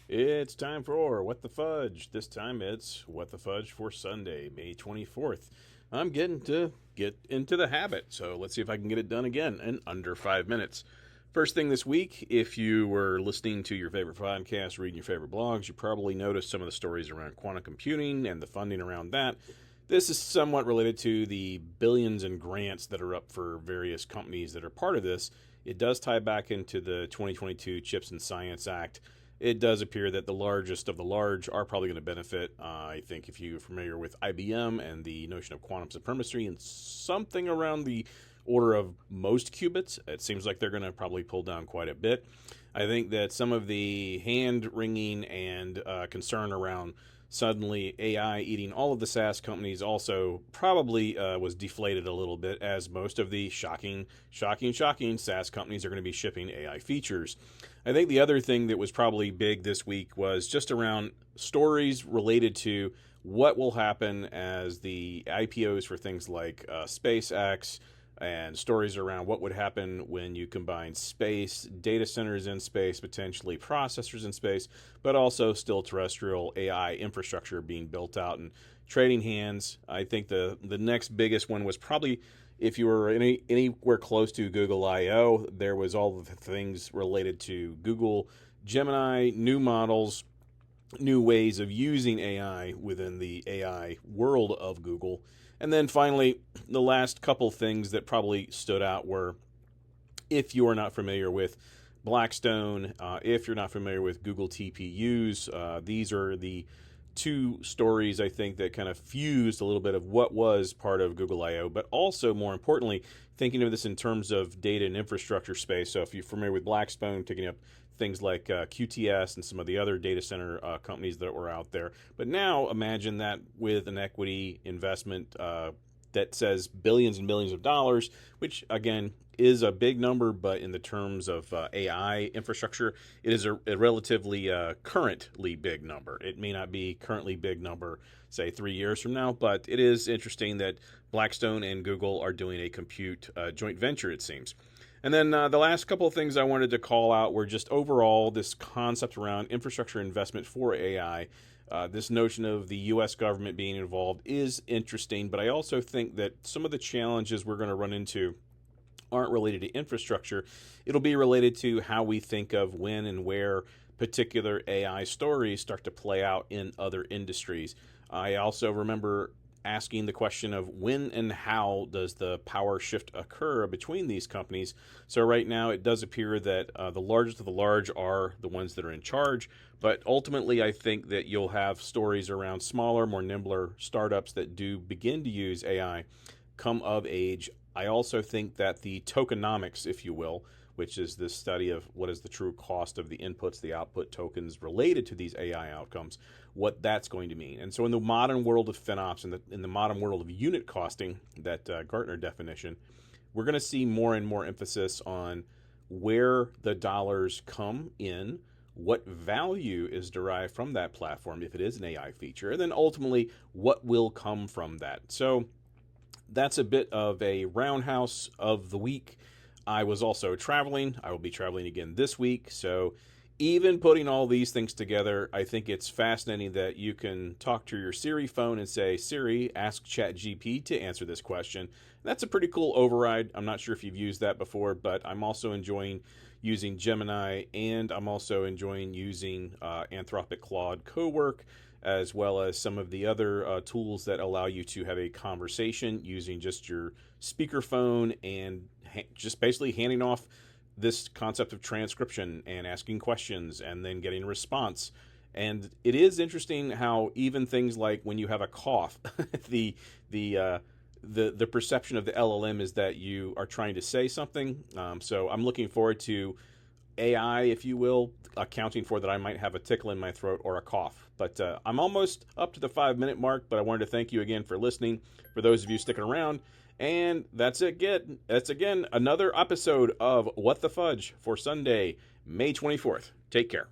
It's time for What the Fudge. This time it's What the Fudge for Sunday, May 24th. I'm getting to get into the habit, so let's see if I can get it done again in under 5 minutes. First thing this week, if you were listening to your favorite podcast, reading your favorite blogs, you probably noticed some of the stories around quantum computing and the funding around that. This is somewhat related to the billions in grants that are up for various companies that are part of this. It does tie back into the 2022 Chips and Science Act. It does appear that the largest of the large are probably going to benefit. I think if you're familiar with IBM and the notion of quantum supremacy and something around the order of most qubits, it seems like they're going to probably pull down quite a bit. I think that some of the hand-wringing and concern around suddenly AI eating all of the SaaS companies also probably was deflated a little bit, as most of the shocking SaaS companies are going to be shipping AI features. I think the other thing that was probably big this week was just around stories related to what will happen as the IPOs for things like SpaceX, and stories around what would happen when you combine space, data centers in space, potentially processors in space, but also still terrestrial AI infrastructure being built out and trading hands. I think the next biggest one was probably, if you were anywhere close to Google I/O, there was all of the things related to Google Gemini, new models, new ways of using AI within the AI world of Google. And then finally, the last couple things that probably stood out were, if you are not familiar with Blackstone, if you're not familiar with Google TPUs, these are the two stories I think that kind of fused a little bit of what was part of Google I/O, but also more importantly, thinking of this in terms of data and infrastructure space. So if you're familiar with Blackstone, taking up things like QTS and some of the other data center companies that were out there. But now imagine that with an equity investment that says billions and billions of dollars, which again is a big number, but in the terms of AI infrastructure, it is a relatively currently big number. It may not be currently big number, say 3 years from now, but it is interesting that Blackstone and Google are doing a compute joint venture, it seems. And then the last couple of things I wanted to call out were just overall this concept around infrastructure investment for AI. This notion of the U.S. government being involved is interesting, but I also think that some of the challenges we're going to run into aren't related to infrastructure. It'll be related to how we think of when and where particular AI stories start to play out in other industries. I also remember asking the question of when and how does the power shift occur between these companies. So right now it does appear that the largest of the large are the ones that are in charge, but ultimately I think that you'll have stories around smaller, more nimbler startups that do begin to use AI come of age. I also think that the tokenomics, if you will, which is this study of what is the true cost of the inputs, the output tokens related to these AI outcomes, what that's going to mean. And so in the modern world of FinOps and in the modern world of unit costing, that Gartner definition, we're going to see more and more emphasis on where the dollars come in, what value is derived from that platform if it is an AI feature, and then ultimately what will come from that. So that's a bit of a roundhouse of the week. I was also traveling. I will be traveling again this week. So even putting all these things together, I think it's fascinating that you can talk to your Siri phone and say, Siri, ask ChatGPT to answer this question. That's a pretty cool override. I'm not sure if you've used that before, but I'm also enjoying using Gemini, and I'm also enjoying using Anthropic Claude Cowork, as well as some of the other tools that allow you to have a conversation using just your speakerphone and just basically handing off this concept of transcription and asking questions and then getting a response. And it is interesting how even things like when you have a cough, the perception of the LLM is that you are trying to say something. So I'm looking forward to AI, if you will, accounting for that I might have a tickle in my throat or a cough. But I'm almost up to the 5-minute mark, but I wanted to thank you again for listening, for those of you sticking around. And that's it. That's again another episode of What the Fudge for Sunday, May 24th. Take care.